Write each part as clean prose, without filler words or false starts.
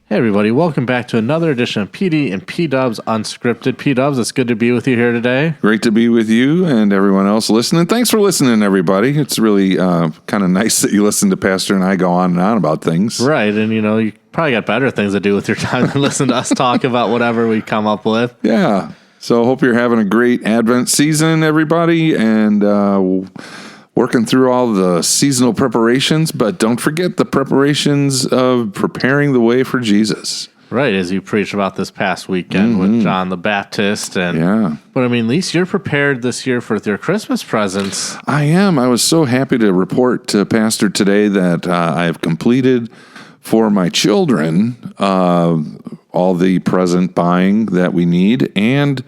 Hey everybody, welcome back to another edition of PD and P-Dubs Unscripted. P-Dubs, it's good to be with you here today. Great to be with you and everyone else listening. Thanks for listening, everybody. It's really kind of nice that you listen to Pastor and I go on and on about things. Right, and you probably got better things to do with your time than listen to us talk about whatever we come up with. Yeah, so hope you're having a great Advent season, everybody, and working through all the seasonal preparations, but don't forget the preparations of preparing the way for Jesus. Right, as you preached about this past weekend with John the Baptist. But at least you're prepared this year for your Christmas presents. I am. I was so happy to report to Pastor today that I have completed for my children all the present buying that we need, and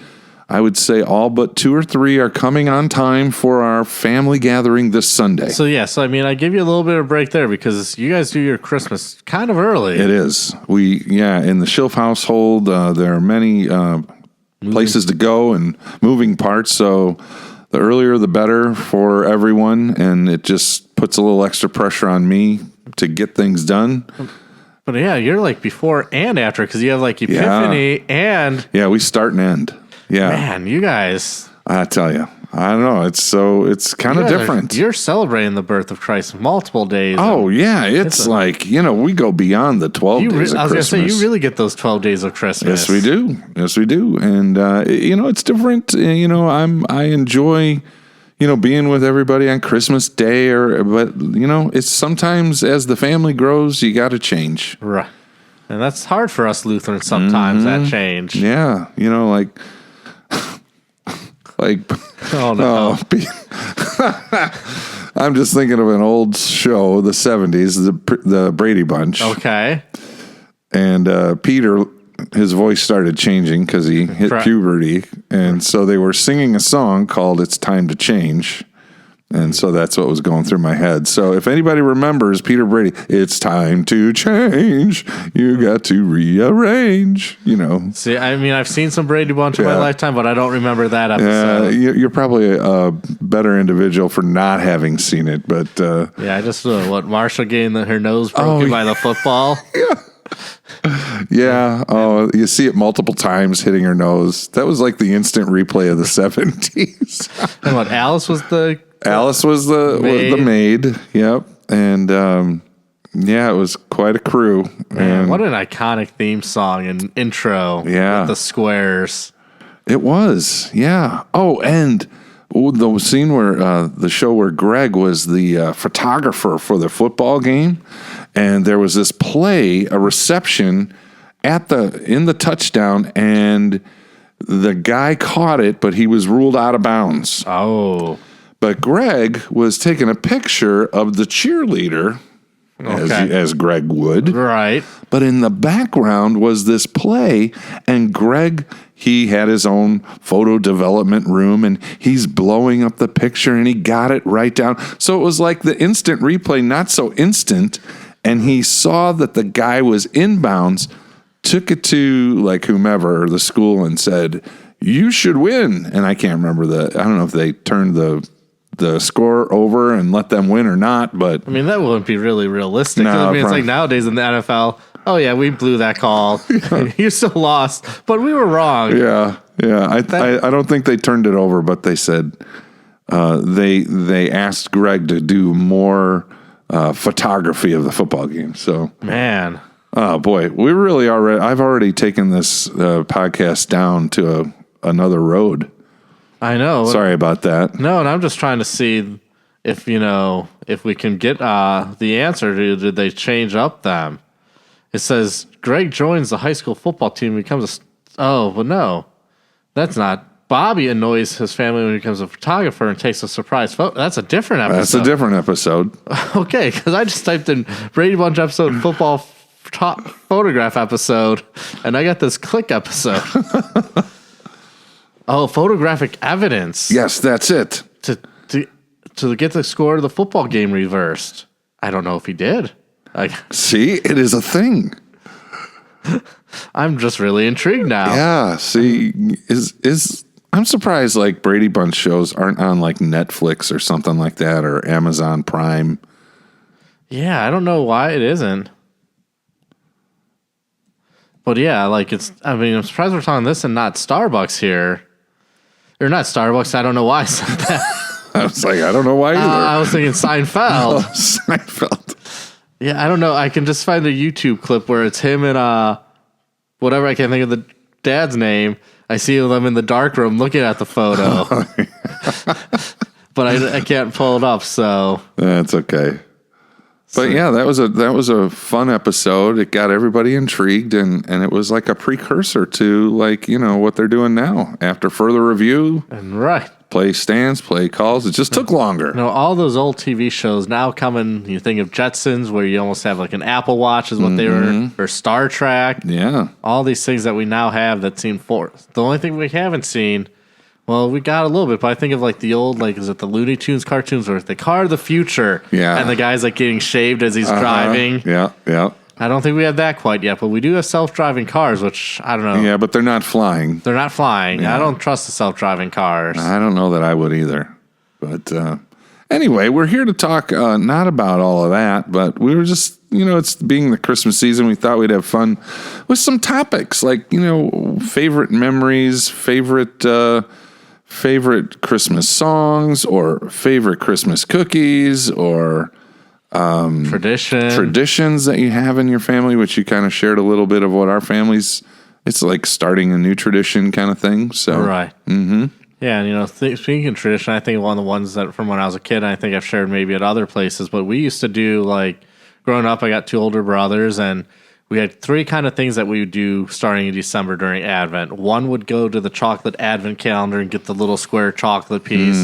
I would say all but 2 or 3 are coming on time for our family gathering this Sunday. I give you a little bit of a break there because you guys do your Christmas kind of early. It is. In the Schilf household, there are many places to go and moving parts, so the earlier the better for everyone, and it just puts a little extra pressure on me to get things done. But yeah, you're like before and after because you have like Epiphany and... Yeah, we start and end. Yeah. Man, you guys. I tell you, I don't know. It's kind of different. You're celebrating the birth of Christ multiple days. Oh, yeah. It's like, we go beyond the 12 days of Christmas. I was going to say, you really get those 12 days of Christmas. Yes, we do. Yes, we do. And, it's different. I enjoy, being with everybody on Christmas Day. But it's sometimes as the family grows, you got to change. Right. And that's hard for us Lutherans sometimes, that change. Yeah. Oh no! I'm just thinking of an old show, the '70s, the Brady Bunch. Okay. And Peter, his voice started changing because he hit puberty, and so they were singing a song called "It's Time to Change." And so that's what was going through my head. So if anybody remembers Peter Brady, it's time to change. You got to rearrange, See, I've seen some Brady Bunch in my lifetime, but I don't remember that episode. You're probably a better individual for not having seen it. But I just Marsha getting her nose broken by the football. Yeah. Oh, you see it multiple times hitting her nose. That was like the instant replay of the 70s. And Alice was the maid. Yep. And it was quite a crew. Man, and what an iconic theme song and intro. Yeah. With the squares. It was. Yeah. Oh, and the scene where the show where Greg was the photographer for the football game, and there was this play, a reception in the touchdown, and the guy caught it, but he was ruled out of bounds. Oh. But Greg was taking a picture of the cheerleader, as Greg would. Right. But in the background was this play, and Greg, he had his own photo development room, and he's blowing up the picture, and he got it right down. So it was like the instant replay, not so instant, and he saw that the guy was inbounds, took it to like whomever, the school, and said, "You should win." And I can't remember I don't know if they turned the score over and let them win or not, but that wouldn't be really realistic. No, it's like nowadays in the NFL, oh yeah, we blew that call. You still lost, but we were wrong. Yeah. I don't think they turned it over, but they said they asked Greg to do more photography of the football game. So man, oh boy, we really are. I've already taken this podcast down to another road. I know. Sorry about that. No, and I'm just trying to see if we can get the answer to did they change up them. It says Greg joins the high school football team and becomes no, that's not. Bobby annoys his family when he becomes a photographer and takes a surprise photo. That's a different episode. That's a different episode. Okay, because I just typed in Brady Bunch episode football photograph episode, and I got this click episode. Oh, photographic evidence. Yes, that's it. To get the score of the football game reversed. I don't know if he did. See, it is a thing. I'm just really intrigued now. Yeah, see, I'm surprised like Brady Bunch shows aren't on like Netflix or something like that or Amazon Prime. Yeah, I don't know why it isn't. But yeah, like I'm surprised we're talking this and not Starbucks here. Or not Starbucks. I don't know why I said that. I was like, I don't know why either. I was thinking Seinfeld. Seinfeld. Yeah, I don't know. I can just find a YouTube clip where it's him and whatever, I can't think of the dad's name. I see them in the dark room looking at the photo. But I can't pull it up, so that's okay. But yeah, that was a fun episode. It got everybody intrigued, and it was like a precursor to what they're doing now. After further review, and right. Play stands, play calls. It just took longer. All those old TV shows now coming. You think of Jetsons, where you almost have like an Apple Watch, is what they were, or Star Trek. Yeah, all these things that we now have that seem forced. The only thing we haven't seen, well, we got a little bit, but I think of like the old, is it the Looney Tunes cartoons, or the Car of the Future? Yeah, and the guy's like getting shaved as he's driving. Yeah. I don't think we have that quite yet, but we do have self-driving cars, which I don't know. Yeah, but they're not flying. They're not flying. Yeah. I don't trust the self-driving cars. I don't know that I would either. But anyway, we're here to talk not about all of that, but we were just, it's being the Christmas season, we thought we'd have fun with some topics like, favorite memories, favorite Christmas songs, or favorite Christmas cookies, or traditions that you have in your family, which you kind of shared a little bit of what our family's, it's like starting a new tradition kind of thing. So right. Mm-hmm. Yeah, and speaking of tradition, I think one of the ones that from when I was a kid, and I think I've shared maybe at other places, but we used to do, growing up, I got 2 older brothers, and we had 3 kind of things that we would do starting in December during Advent. One would go to the chocolate Advent calendar and get the little square chocolate piece.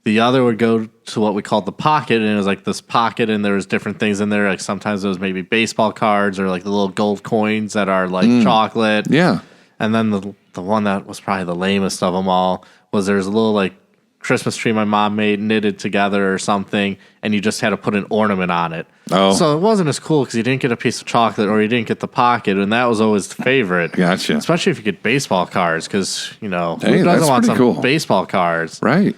The other would go to what we called the pocket, and it was like this pocket, and there was different things in there. Like sometimes it was maybe baseball cards or like the little gold coins that are like chocolate. Yeah. And then the one that was probably the lamest of them all was there's a little like Christmas tree my mom made knitted together or something, and you just had to put an ornament on it. Oh. So it wasn't as cool because you didn't get a piece of chocolate or you didn't get the pocket, and that was always the favorite. Gotcha. Especially if you get baseball cards, because, who that's doesn't want some cool. baseball cards? Right.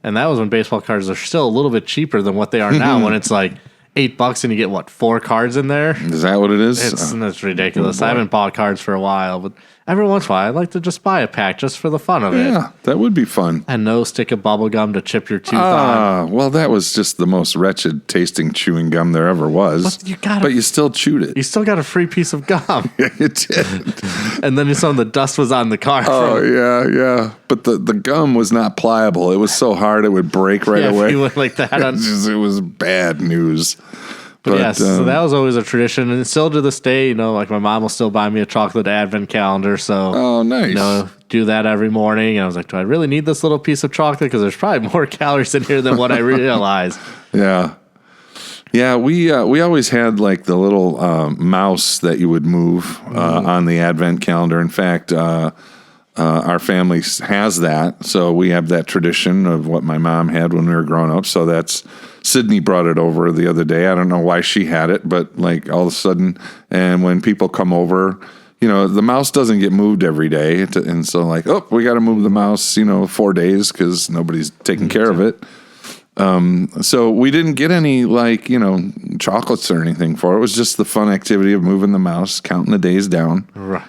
And that was when baseball cards are still a little bit cheaper than what they are now, when it's like $8 and you get, 4 cards in there? Is that what it is? It's ridiculous. I haven't bought cards for a while, but every once in a while, I'd like to just buy a pack just for the fun of it. Yeah, that would be fun. And no stick of bubble gum to chip your tooth on. Well, that was just the most wretched tasting chewing gum there ever was. But you still chewed it. You still got a free piece of gum. Yeah, you did. And then some of the dust was on the card. Oh, yeah. But the gum was not pliable. It was so hard it would break right away. If you went like that. It was bad news. But yes, so that was always a tradition, and still to this day, like my mom will still buy me a chocolate Advent calendar. So, oh, nice. Do that every morning. And I was like, do I really need this little piece of chocolate? Because there's probably more calories in here than what I realized. Yeah. We always had like the little mouse that you would move on the Advent calendar. In fact, our family has that, so we have that tradition of what my mom had when we were growing up. So that's Sydney brought it over the other day. I don't know why she had it, but like all of a sudden, and when people come over, the mouse doesn't get moved every day, and so like, we got to move the mouse, 4 days because nobody's taking care of it. So we didn't get any chocolates or anything for it. It was just the fun activity of moving the mouse, counting the days down. Right.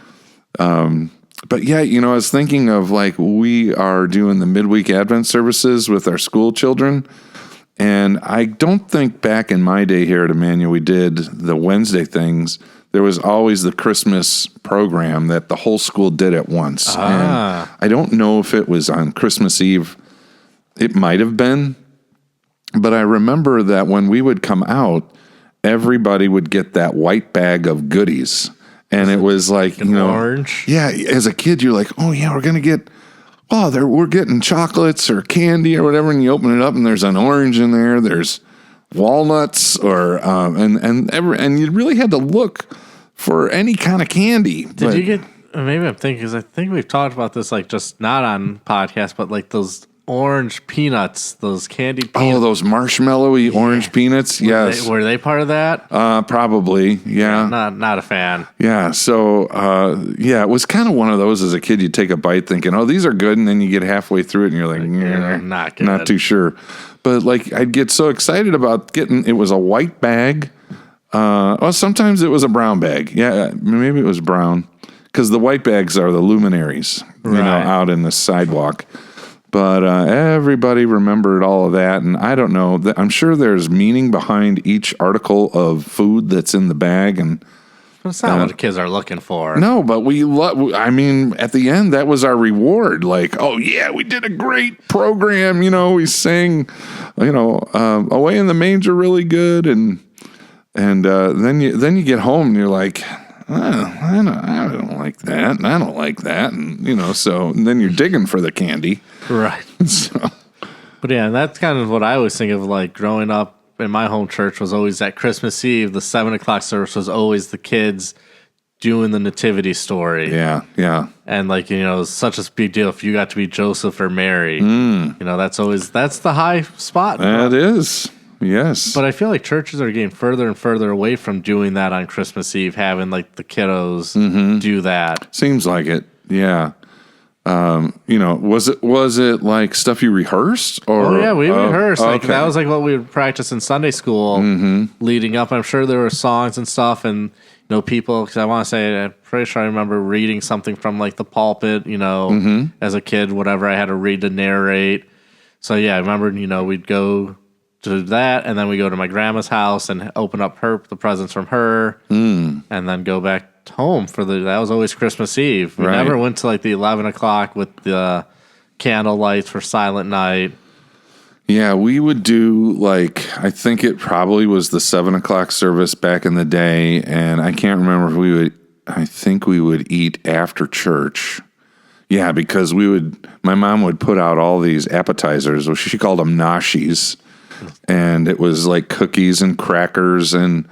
But yeah, I was thinking of we are doing the midweek Advent services with our school children. And I don't think back in my day here at Emmanuel, we did the Wednesday things. There was always the Christmas program that the whole school did at once. And I don't know if it was on Christmas Eve. It might have been. But I remember that when we would come out, everybody would get that white bag of goodies. And it was like, orange. Yeah, as a kid, you're like, oh, yeah, we're going to get, we're getting chocolates or candy or whatever. And you open it up and there's an orange in there. There's walnuts and you really had to look for any kind of candy. Did you get, maybe I'm thinking, because I think we've talked about this, just not on podcast, but those orange peanuts, those candied peanuts. Oh, those marshmallowy orange peanuts. Yes. Were they part of that? Probably. Yeah. Not a fan. Yeah. So, it was kind of one of those as a kid. You take a bite thinking, oh, these are good. And then you get halfway through it and you're like, not good. Not too sure. But I'd get so excited about it was a white bag Well, sometimes it was a brown bag. Yeah, maybe it was brown because the white bags are the luminaries, out in the sidewalk. But everybody remembered all of that, and I don't know. I'm sure there's meaning behind each article of food that's in the bag, and That's not what the kids are looking for. no, but I mean, at the end, that was our reward. Like, oh yeah, we did a great program. We sang, "Away in the Manger" really good, and then you get home and you're like, I don't like that, and I don't like that, and and then you're digging for the candy, Right. so. But yeah, and that's kind of what I always think of, like, growing up in my home church was always at Christmas Eve, the 7:00 service was always the kids doing the nativity story. Yeah. And like, it's such a big deal if you got to be Joseph or Mary. That's the high spot. That is. Yes. But I feel like churches are getting further and further away from doing that on Christmas Eve, having like the kiddos do that. Seems like it. Yeah. Was it like stuff you rehearsed or? Oh yeah, we rehearsed. Like okay. that was like what we would practice in Sunday school leading up. I'm sure there were songs and stuff, and people. Because I'm pretty sure I remember reading something from like the pulpit. As a kid, whatever I had to read to narrate. So yeah, I remember. We'd go to that, and then we go to my grandma's house and open up the presents from her, and then go back home that was always Christmas Eve. We never went to like the 11 o'clock with the candle lights for Silent Night. Yeah, we would do I think it probably was the 7 o'clock service back in the day, and I can't remember if I think we would eat after church. Yeah, because my mom would put out all these appetizers, which she called them noshi's, and it was like cookies and crackers and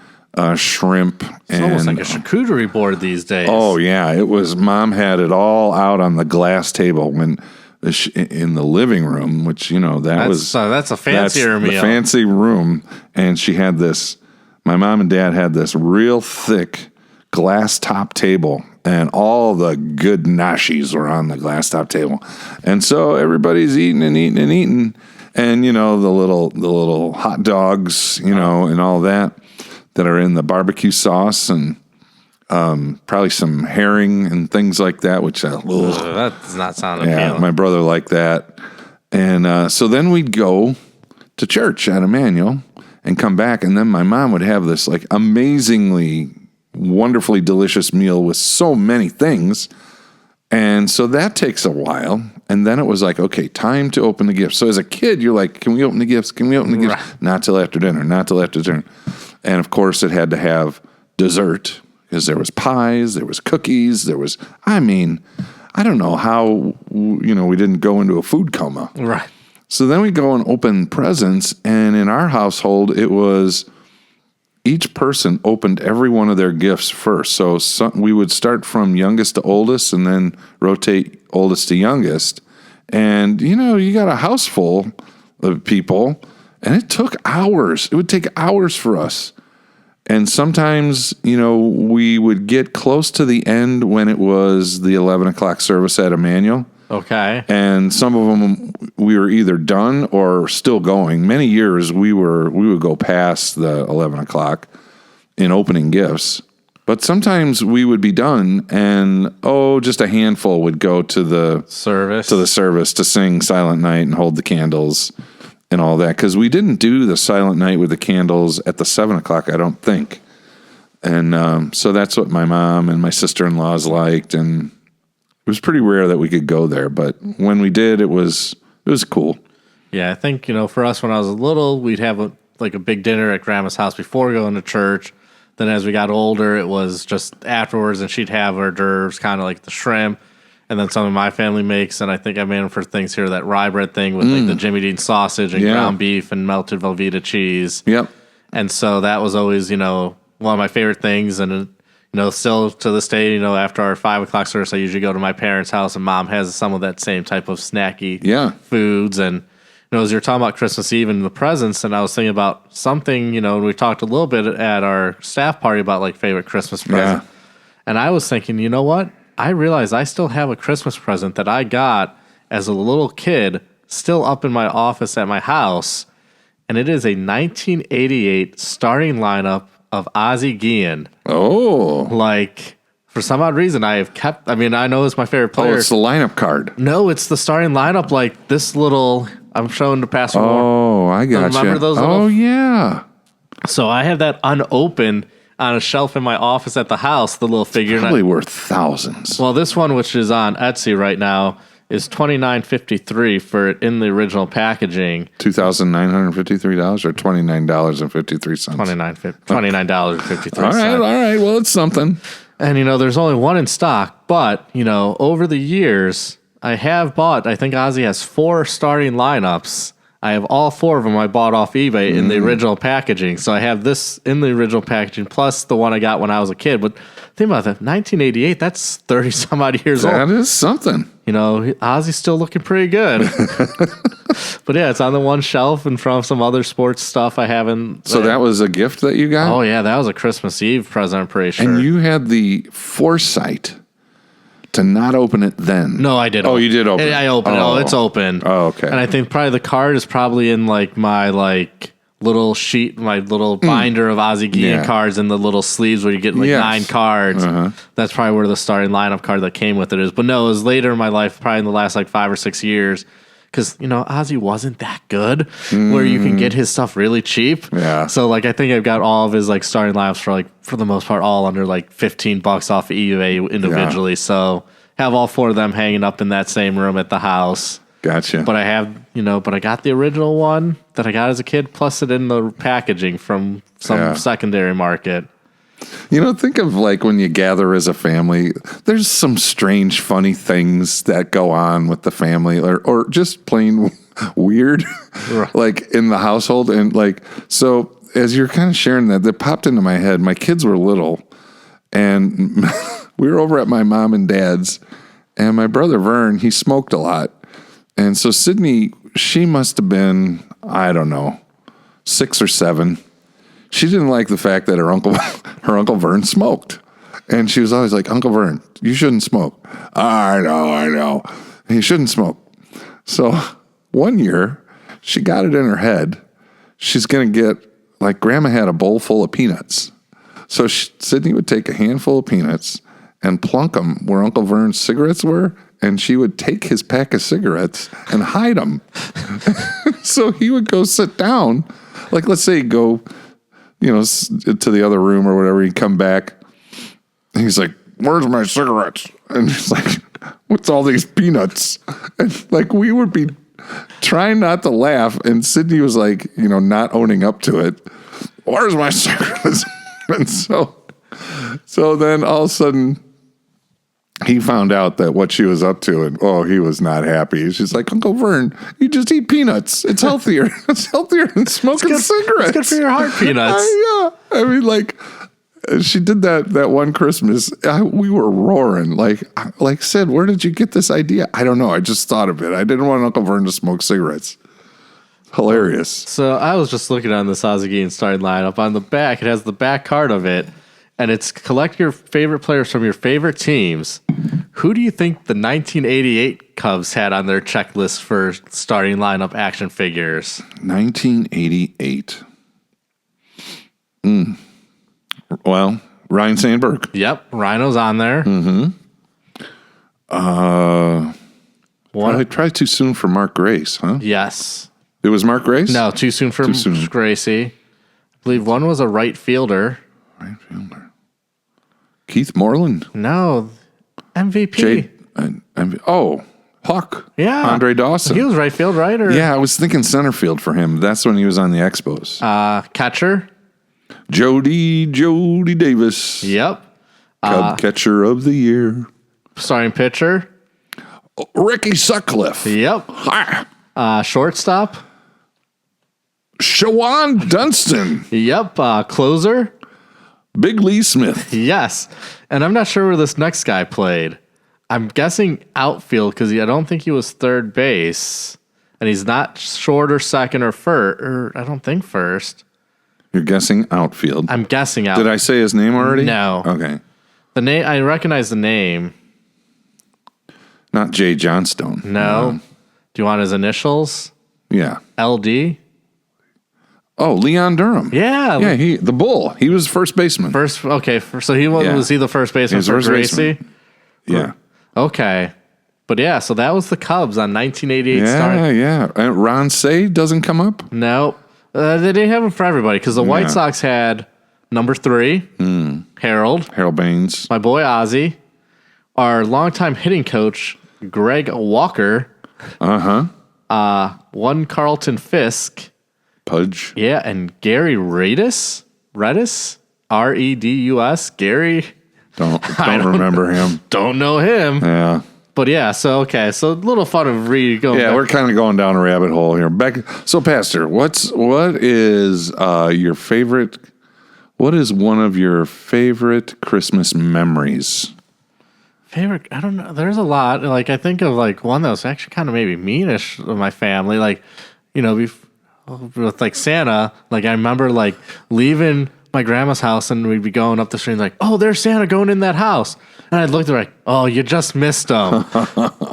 shrimp. It's almost like a charcuterie board these days. Oh yeah, it was. Mom had it all out on the glass table in the living room, which that's a fancier meal. The fancy room, and she had this. My mom and dad had this real thick glass top table, and all the good noshi's were on the glass top table, and so everybody's eating and eating and eating, and the little hot dogs, and all that are in the barbecue sauce, and probably some herring and things like that, which that does not sound appealing. Yeah, my brother liked that. And so then we'd go to church at Emmanuel and come back, and then my mom would have this amazingly, wonderfully delicious meal with so many things. And so that takes a while. And then it was like, okay, time to open the gifts. So as a kid, you're like, can we open the gifts? Can we open the gifts? Right. Not till after dinner, not till after dinner. And of course, it had to have dessert because there was pies, there was cookies, I don't know how, we didn't go into a food coma. Right. So then we go and open presents. And in our household, it was each person opened every one of their gifts first. So we would start from youngest to oldest and then rotate oldest to youngest. And, you got a house full of people, and it took hours. It would take hours for us. And sometimes, we would get close to the end when it was the 11 o'clock service at Emmanuel. Okay. And some of them we were either done or still going. Many years we would go past the 11 o'clock in opening gifts. But sometimes we would be done, and just a handful would go to the service to sing Silent Night and hold the candles and all that, because we didn't do the Silent Night with the candles at the 7 o'clock, I don't think. And so that's what my mom and my sister-in-laws liked, and it was pretty rare that we could go there, but when we did, it was cool. Yeah, I think, for us when I was little, we'd have a big dinner at Grandma's house before going to church. Then as we got older, it was just afterwards, and she'd have hors d'oeuvres, kind of like the shrimp. And then something my family makes, and I think I made them for things here, that rye bread thing with the Jimmy Dean sausage and ground beef and melted Velveeta cheese. Yep. And so that was always, one of my favorite things. And, still to this day, after our 5 o'clock service, I usually go to my parents' house, and Mom has some of that same type of snacky foods. And, as you're talking about Christmas Eve and the presents, and I was thinking about something, and we talked a little bit at our staff party about favorite Christmas present. Yeah. And I was thinking, you know what? I realized I still have a Christmas present that I got as a little kid still up in my office at my house, and it is a 1988 starting lineup of Ozzie Guillen. Oh. Like, for some odd reason, I have kept. I mean, I know it's my favorite Oh, player. it's the lineup card. No, it's the starting lineup. Like this little. I'm showing the Pastor Moore. Oh, I got Remember you. those Oh, little- yeah. So I have that unopened on a shelf in my office at the house. The little figure. And I- Probably worth thousands. well, this one, which is on Etsy right now, is $29.53 for it in the original packaging. $2,953 or $29.53. $29.53. All right. Well, it's something. And, there's only one in stock, but, over the years, I have bought, I think Ozzy has 4 starting lineups. I have all 4 of them I bought off eBay in the original packaging. So I have this in the original packaging, plus the one I got when I was a kid. But think about that, 1988, that's 30 some odd years old. That is something. Ozzy's still looking pretty good. But yeah, it's on the one shelf in front of some other sports stuff I haven't. So that was a gift that you got? Oh, yeah, that was a Christmas Eve present, I'm pretty sure. And you had the foresight to not open it then. No, I did. Oh, you did open it. I opened it. Oh, it's open. Oh, okay. And I think probably the card is probably in like my little sheet, my little binder of Ozzie Guillen Yeah. cards and the little sleeves where you get like Yes. 9 cards. That's probably where the starting lineup card that came with it is. But no, it was later in my life, probably in the last 5 or 6 years. Because, Ozzy wasn't that good where you can get his stuff really cheap. Yeah. So, I think I've got all of his, starting lineups for the most part, all under, $15 off of eBay individually. Yeah. So, have all 4 of them hanging up in that same room at the house. Gotcha. But I have, but I got the original one that I got as a kid, plus it in the packaging from some secondary market. Think of when you gather as a family, there's some strange, funny things that go on with the family or just plain weird, in the household. And so as you're kind of sharing that popped into my head. My kids were little and we were over at my mom and dad's and my brother Vern, he smoked a lot. And so Sydney, she must have been, I don't know, 6 or 7. She didn't like the fact that her uncle Vern smoked. And she was always like, Uncle Vern, you shouldn't smoke. I know. And you shouldn't smoke. So one year, she got it in her head. She's going to get, Grandma had a bowl full of peanuts. So Sydney would take a handful of peanuts and plunk them where Uncle Vern's cigarettes were. And she would take his pack of cigarettes and hide them. So he would go sit down. Let's say he'd go to the other room or whatever, he'd come back. And he's like, where's my cigarettes? And he's like, what's all these peanuts? And we would be trying not to laugh. And Sydney was not owning up to it. Where's my cigarettes? And so then all of a sudden he found out that what she was up to and he was not happy. She's like, Uncle Vern, you just eat peanuts. It's healthier. It's healthier than smoking cigarettes. It's good for your heart, peanuts. Yeah. I mean, she did that one Christmas. We were roaring. Sid, where did you get this idea? I don't know. I just thought of it. I didn't want Uncle Vern to smoke cigarettes. Hilarious. So I was just looking on this Ozzie Guillen starting lineup. On the back, it has the back card of it. And it's collect your favorite players from your favorite teams. Who do you think the 1988 Cubs had on their checklist for starting lineup action figures? 1988. Well, Ryan Sandberg. Yep, Rhino's on there. Probably too soon for Mark Grace, huh? Yes. It was Mark Grace? No, too soon for Gracie. I believe one was a right fielder. Right fielder. Keith Moreland. No, MVP. Hawk. Yeah. Andre Dawson. He was right field, right? Or Yeah, I was thinking center field for him. That's when he was on the Expos. Catcher. Jody Davis. Yep. Cub catcher of the year. Starting pitcher. Ricky Sutcliffe. Yep. Hi. Shortstop. Shawan Dunston. Yep. Closer. Big Lee Smith. Yes. And I'm not sure where this next guy played. I'm guessing outfield because I don't think he was third base. And he's not short or second or first. Or I don't think first. You're guessing outfield. I'm guessing outfield. Did I say his name already? No. Okay. The name, I recognize the name. Not Jay Johnstone. No. Do you want his initials? Yeah. LD? Oh, Leon Durham. Yeah. Yeah, the Bull. He was first baseman. So he was he the first baseman was for first Gracie? baseman. Yeah. Okay. But yeah, so that was the Cubs on 1988 start. Yeah. And Ron Say doesn't come up? No. They didn't have him for everybody because the White Sox had number 3, Harold Baines. my boy Ozzie, our longtime hitting coach, Greg Walker, one Carlton Fisk, Pudge. yeah, and Gary Redus, Redus, Gary. Don't remember him. Don't know him. Yeah. But yeah, so a little fun of going Yeah, back. we're kind of going down a rabbit hole here. So, Pastor, what is your favorite? What is one of your favorite Christmas memories? Favorite? I don't know. There's a lot. Like I think of like one that was actually kind of maybe meanish of my family. Like, with like Santa. Like I remember like leaving my grandma's house and we'd be going up the street and like, oh, there's Santa going in that house. And I'd look at her like, oh, you just missed him.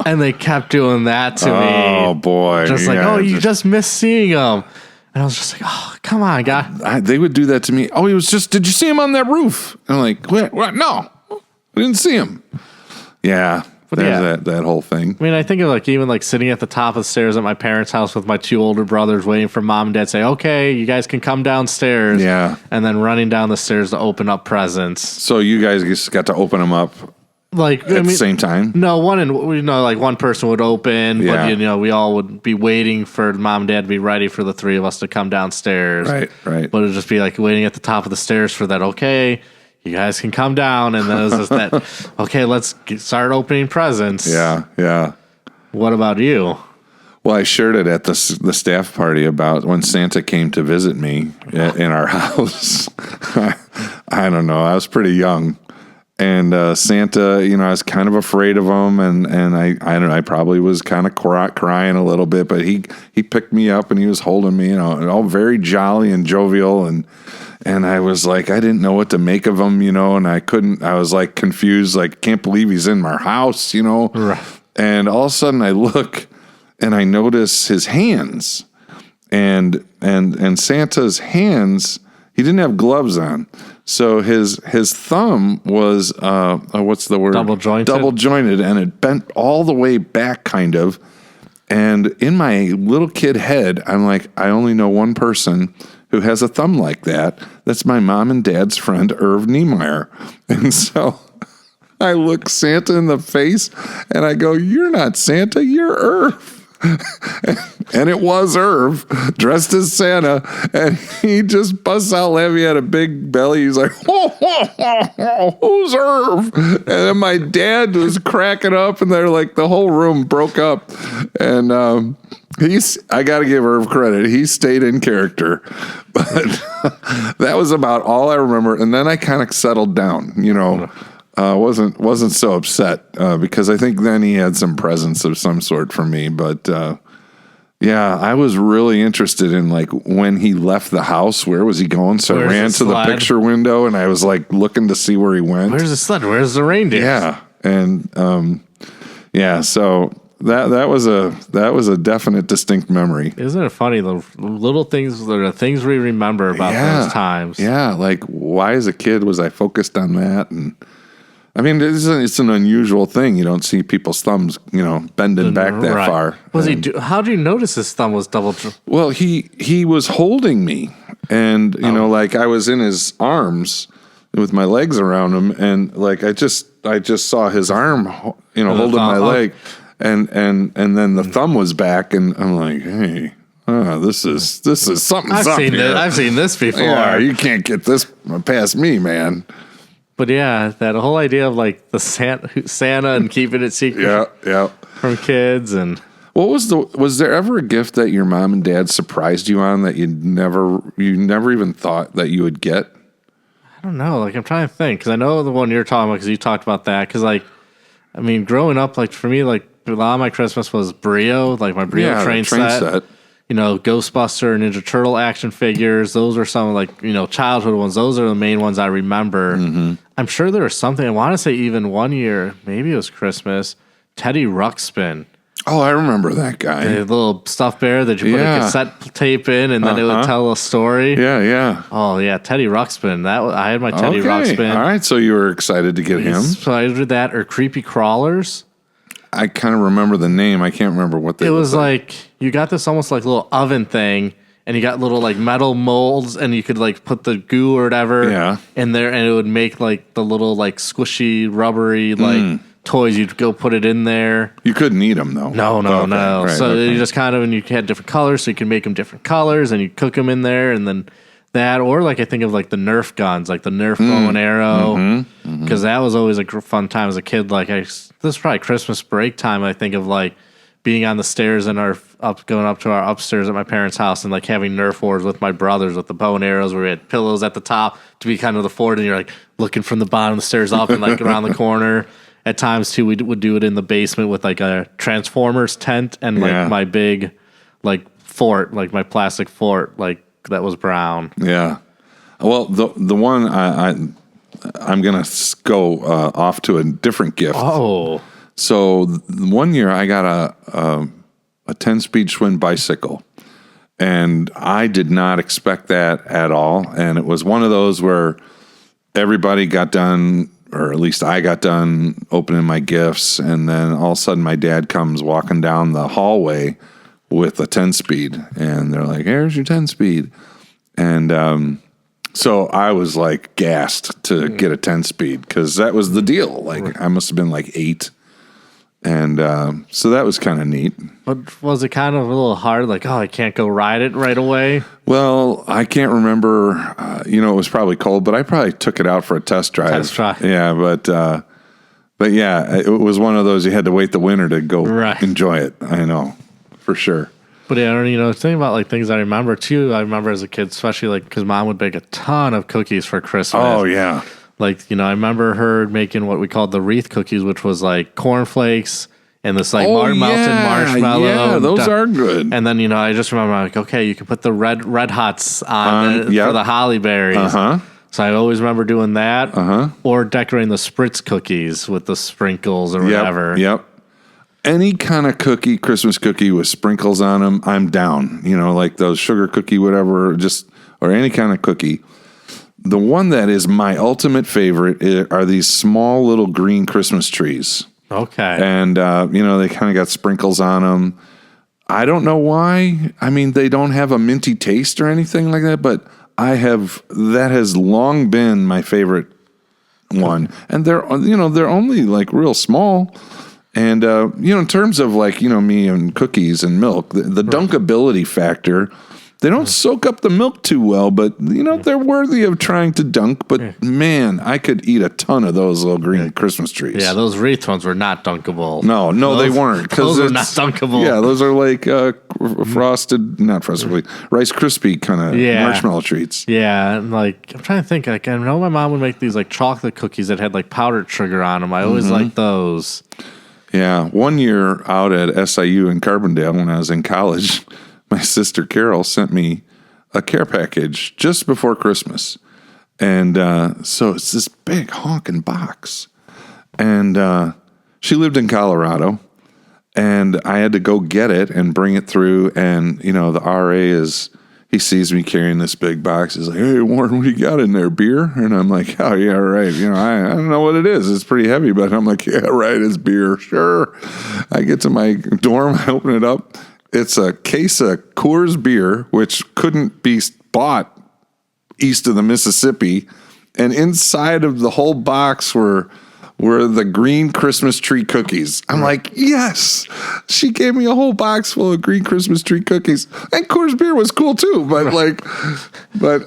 And they kept doing that to me. Oh, boy. Just like, oh, you just missed seeing him. And I was just like, oh, come on, guy. They would do that to me. Oh, did you see him on that roof? And I'm like, what? No, I didn't see him. Yeah. There's that whole thing. I mean, I think of like even like sitting at the top of the stairs at my parents' house with my 2 older brothers waiting for mom and dad to say, okay, you guys can come downstairs. Yeah. And then running down the stairs to open up presents. So you guys just got to open them up like at the same time? No, like one person would open, but we all would be waiting for mom and dad to be ready for the 3 of us to come downstairs. Right. But it'd just be like waiting at the top of the stairs for that, okay, you guys can come down, and then it was just that, okay, let's start opening presents. Yeah. What about you? Well, I shared it at the staff party about when Santa came to visit me in our house. I don't know. I was pretty young. And Santa, I was kind of afraid of him, and I don't know, I probably was kind of crying a little bit, but he picked me up and he was holding me, all very jolly and jovial, and I was like, I didn't know what to make of him, and I was like confused, like, can't believe he's in my house, Right. And all of a sudden I look and I notice his hands, and Santa's hands, he didn't have gloves on. So his thumb was, what's the word? Double jointed. Double jointed, and it bent all the way back, kind of. And in my little kid head, I'm like, I only know one person who has a thumb like that. That's my mom and dad's friend, Irv Niemeyer. And so I look Santa in the face, and I go, you're not Santa, you're Irv. And it was Irv dressed as Santa, and he just busts out laughing. He had a big belly. He's like, who's Irv? And then my dad was cracking up, and they're like, the whole room broke up. And I got to give Irv credit. He stayed in character, but that was about all I remember. And then I kind of settled down, wasn't so upset because I think then he had some presents of some sort for me. But I was really interested in like when he left the house, where was he going? So I ran to the picture window and I was like looking to see where he went. Where's the sled? Where's the reindeer? Yeah, and so that was a definite distinct memory. Isn't it funny the little things, the things we remember about those times? Yeah, like why as a kid was I focused on that? And I mean, it's an unusual thing. You don't see people's thumbs, bending back that far. How do you notice his thumb was double? Well, he was holding me, and like I was in his arms with my legs around him, and like I just saw his arm, holding my leg, and then the thumb was back, and I'm like, hey. This is something. I've seen this before. Yeah, you can't get this past me, man. But yeah, that whole idea of like the Santa and keeping it secret from kids. And was there ever a gift that your mom and dad surprised you on that you never even thought that you would get? I don't know. Like I'm trying to think, because I know the one you're talking about, because you talked about that. Because like, I mean, growing up, like for me, like a lot of my Christmas was Brio, like my Brio train set. Ghostbuster, Ninja Turtle action figures. Those are some like, childhood ones. Those are the main ones I remember. Mm-hmm. I'm sure there was something. I want to say even one year, maybe it was Christmas, Teddy Ruxpin. Oh, I remember that guy. The little stuffed bear that you put Yeah. a cassette tape in, and then it would tell a story. Yeah, yeah. Oh yeah, Teddy Ruxpin. I had my Teddy Okay. Ruxpin. All right, so you were excited to get him. So I did that, or Creepy Crawlers. I kind of remember the name. I can't remember what they It was looked like you got this almost like little oven thing, and you got little like metal molds, and you could like put the goo or whatever in there, and it would make like the little like squishy, rubbery like toys. You'd go put it in there. You couldn't eat them though. No. Right, So okay. you just kind of, and you had different colors, so you can make them different colors, and you cook them in there, and then that, or like I think of like the Nerf guns, like the Nerf bow and arrow, because that was always a fun time as a kid. Like this is probably Christmas break time. I think of like being on the stairs in going up to our upstairs at my parents' house and like having Nerf wars with my brothers with the bow and arrows, where we had pillows at the top to be kind of the fort, and you're like looking from the bottom of the stairs up and like around the corner. At times too, we would do it in the basement with like a Transformers tent and like my big like fort, like my plastic fort, like that was brown. Yeah. Well, the one I'm gonna go off to a different gift. Oh, So one year I got a 10-speed Schwinn bicycle, and I did not expect that at all. And it was one of those where everybody got done, or at least I got done opening my gifts, and then all of a sudden my dad comes walking down the hallway with a 10-speed, and they're like, "Here's your 10-speed," and so I was like gassed to get a 10-speed because that was the deal. Like I must have been like 8. And so that was kind of neat. but was it kind of a little hard? Like, oh, I can't go ride it right away. Well, I can't remember. It was probably cold, but I probably took it out for a test drive. Test drive. Yeah, but yeah, it was one of those you had to wait the winter to go enjoy it. I know, for sure. But yeah, thinking about like things I remember too. I remember as a kid, especially like because mom would bake a ton of cookies for Christmas. Oh yeah. Like, I remember her making what we called the wreath cookies, which was like cornflakes and this like melted marshmallow. Yeah, those are good. And then, I just remember like, okay, you can put the red hots on for the holly berries. Uh-huh. So I always remember doing that. Or decorating the spritz cookies with the sprinkles or whatever. Yep. Any kind of cookie, Christmas cookie with sprinkles on them, I'm down. Like those sugar cookie, whatever, or any kind of cookie. The one that is my ultimate favorite are these small little green Christmas trees. Okay. And, they kind of got sprinkles on them. I don't know why. I mean, they don't have a minty taste or anything like that, but that has long been my favorite one. And they're only like real small. And, in terms of like, me and cookies and milk, the dunkability factor, they don't soak up the milk too well, but, they're worthy of trying to dunk. But, man, I could eat a ton of those little green Christmas trees. Yeah, those wreath ones were not dunkable. No, they weren't. Those were not dunkable. Yeah, those are like not frosted, Rice Krispie kind of marshmallow treats. Yeah, and like I'm trying to think. Like I know my mom would make these like chocolate cookies that had like powdered sugar on them. I always liked those. Yeah, one year out at SIU in Carbondale when I was in college, my sister Carol sent me a care package just before Christmas. And so it's this big honking box. And she lived in Colorado. And I had to go get it and bring it through. And, the RA he sees me carrying this big box. He's like, "Hey, Warren, what do you got in there? Beer?" And I'm like, "Oh, yeah, right. I don't know what it is. It's pretty heavy." But I'm like, "Yeah, right. It's beer. Sure." I get to my dorm. I open it up. It's a case of Coors beer, which couldn't be bought east of the Mississippi. And inside of the whole box were the green Christmas tree cookies. I'm like, yes, she gave me a whole box full of green Christmas tree cookies. And Coors beer was cool too, but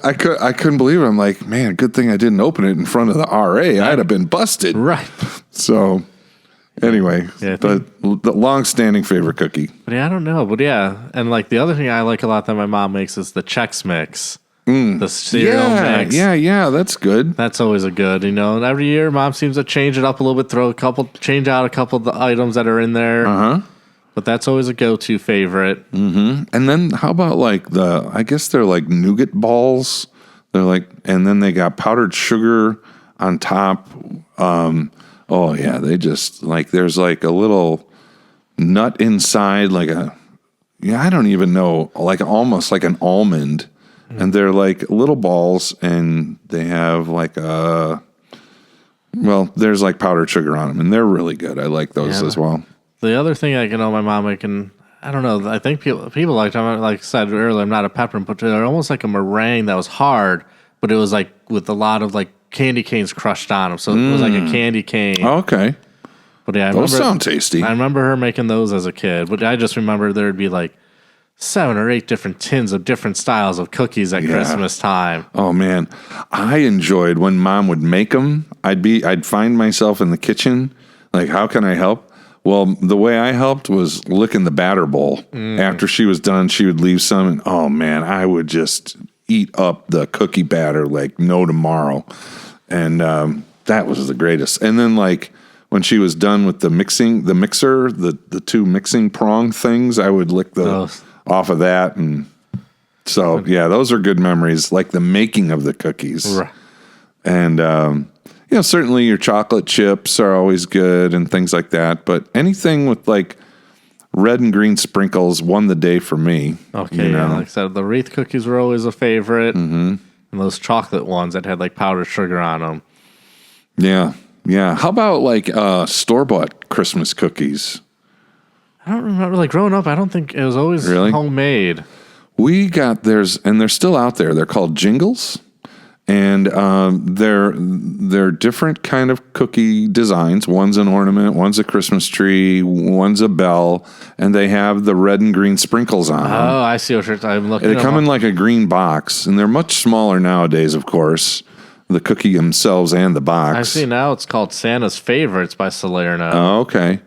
I couldn't believe it. I'm like, man, good thing I didn't open it in front of the RA. I'd have been busted. Right. So anyway, the long-standing favorite cookie. But yeah, I don't know. But yeah, and like the other thing I like a lot that my mom makes is the Chex Mix. The cereal mix. Yeah, that's good. That's always a good, And every year, mom seems to change it up a little bit, change out a couple of the items that are in there. But that's always a go-to favorite. And then how about like I guess they're like nougat balls. They're like, and then they got powdered sugar on top. They just like, there's like a little nut inside, like I don't even know, like almost like an almond. And they're like little balls, and they have like there's like powdered sugar on them, and they're really good. I like those as well. The other thing my mom making, I don't know, I think people like them. Like I said earlier, I'm not a peppermint, but they're almost like a meringue that was hard, but it was like with a lot of like candy canes crushed on them. So it was like a candy cane. Okay. But yeah, Those sound tasty. I remember her making those as a kid, but I just remember there'd be like 7 or 8 different tins of different styles of cookies at Christmas time. Oh man, I enjoyed when Mom would make them. I'd find myself in the kitchen, like, how can I help? Well, the way I helped was licking the batter bowl. After she was done, she would leave some, and oh man, I would just eat up the cookie batter like no tomorrow, and that was the greatest. And then like when she was done with the mixer, the 2 mixing prong things, I would lick off of that. And so, yeah, those are good memories, like the making of the cookies. Right. And, certainly your chocolate chips are always good and things like that. But anything with like red and green sprinkles won the day for me. Okay, like I said, the wreath cookies were always a favorite. Mm-hmm. And those chocolate ones that had like powdered sugar on them. Yeah. Yeah. How about like store-bought Christmas cookies? I don't remember. Like growing up, I don't think it was always homemade. We got theirs, and they're still out there. They're called Jingles, and they're different kind of cookie designs. One's an ornament, one's a Christmas tree, one's a bell, and they have the red and green sprinkles on them. Oh, I see what I'm looking at. They come in like a green box, and they're much smaller nowadays, of course. The cookie themselves and the box. I see now it's called Santa's Favorites by Salerno. Oh, okay.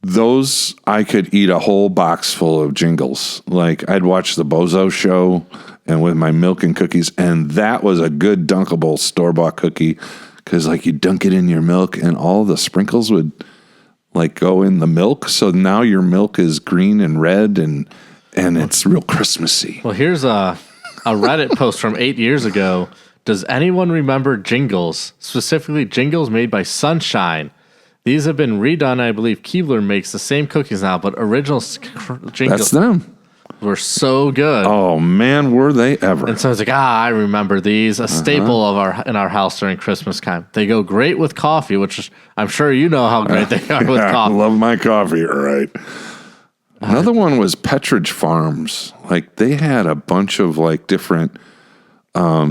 Those, I could eat a whole box full of Jingles. Like, I'd watch the Bozo Show and with my milk and cookies, and that was a good dunkable store-bought cookie because, like, you dunk it in your milk and all the sprinkles would, like, go in the milk. So now your milk is green and red, and it's real Christmassy. Well, here's a Reddit post from 8 years ago. Does anyone remember Jingles, specifically Jingles made by Sunshine? These have been redone. I believe Keebler makes the same cookies now, but original Jingles That's them. Were so good. Oh man, were they ever? And so it's like, I remember these. A staple of in our house during Christmas time. They go great with coffee, which I'm sure you know how great they are with coffee. I love my coffee, all right. Another one was Petridge Farms. Like they had a bunch of like different.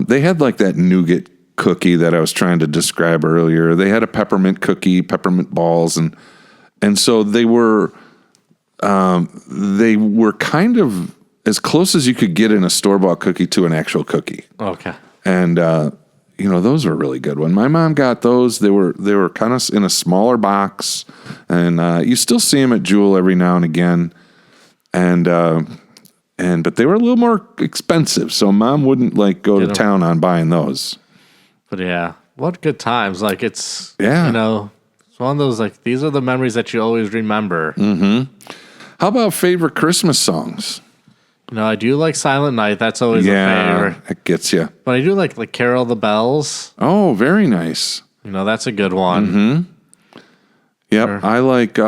They had like that nougat cookie that I was trying to describe earlier. They had a peppermint cookie, peppermint balls, and so they were kind of as close as you could get in a store-bought cookie to an actual cookie. Okay. And those were really good. When my mom got those, they were kind of in a smaller box, and you still see them at Jewel every now and again, but they were a little more expensive, so Mom wouldn't like go to town on buying those. But yeah, what good times! Like it's it's one of those like these are the memories that you always remember. Mm-hmm. How about favorite Christmas songs? I do like Silent Night. That's always a favorite. That gets you. But I do like Carol of the Bells. Oh, very nice. That's a good one. Mm-hmm. Yep, sure. I like.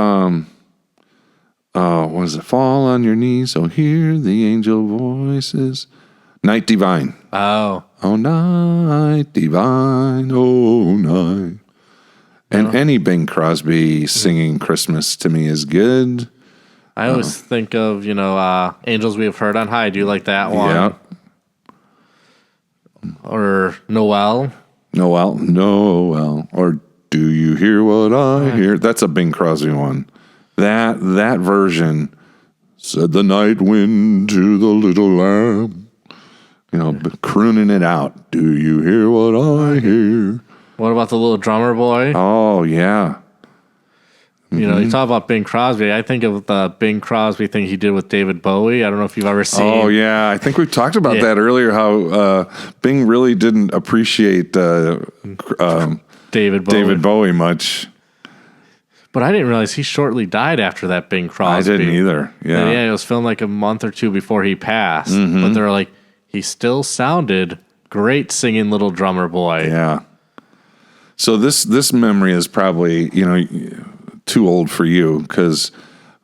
What is it? Fall on your knees, oh hear the angel voices. Night Divine. Oh. Oh, night divine, oh, night. And any Bing Crosby singing Christmas to me is good. I always think of, Angels We Have Heard on High. Do you like that one? Yeah. Or Noel. Or Do You Hear What I Hear? That's a Bing Crosby one. That version, said the night wind to the little lamb. Crooning it out. Do you hear what I hear? What about the little drummer boy? Oh, yeah. Mm-hmm. You talk about Bing Crosby. I think of the Bing Crosby thing he did with David Bowie. I don't know if you've ever seen. Oh, yeah. I think we talked about that earlier, how Bing really didn't appreciate David Bowie much. But I didn't realize he shortly died after that Bing Crosby. I didn't either. Yeah. It was filmed like a month or two before he passed. Mm-hmm. But they're like, he still sounded great singing Little Drummer Boy. Yeah. So this memory is probably, too old for you because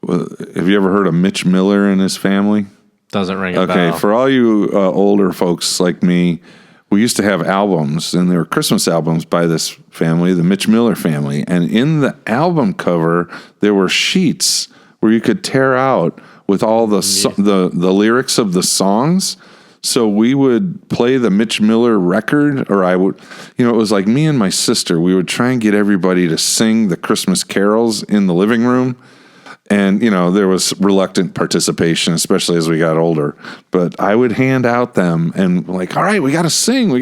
Have you ever heard of Mitch Miller and his family? Doesn't ring a Okay, bell. for all you older folks like me, we used to have albums, and they were Christmas albums by this family, the Mitch Miller family. And in the album cover, there were sheets where you could tear out with all the lyrics of the songs. So we would play the Mitch Miller record, or I would, it was like me and my sister. We would try and get everybody to sing the Christmas carols in the living room. And, there was reluctant participation, especially as we got older. But I would hand out them and like, all right, we got to sing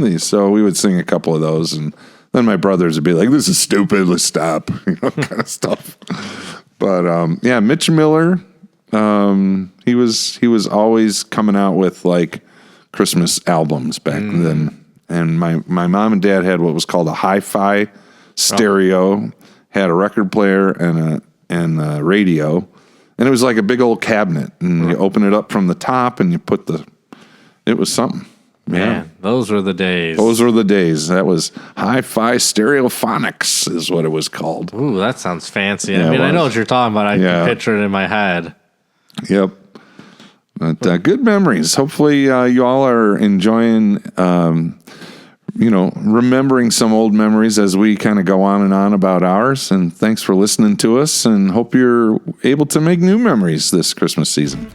these. So we would sing a couple of those. And then my brothers would be like, this is stupid, let's stop, kind of stuff. But, Mitch Miller, he was always coming out with like Christmas albums back then. And my mom and dad had what was called a hi-fi stereo, had a record player and a radio, and it was like a big old cabinet, and you open it up from the top and you put it was something. Man, those were the days. That was hi-fi stereophonics is what it was called. Ooh, that sounds fancy. Yeah, I know what you're talking about. I Yeah. can picture it in my head. Yep. But good memories. Hopefully you all are enjoying remembering some old memories as we kind of go on and on about ours. And thanks for listening to us, and hope you're able to make new memories this Christmas season.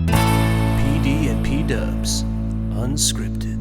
PD and P Dubs, unscripted.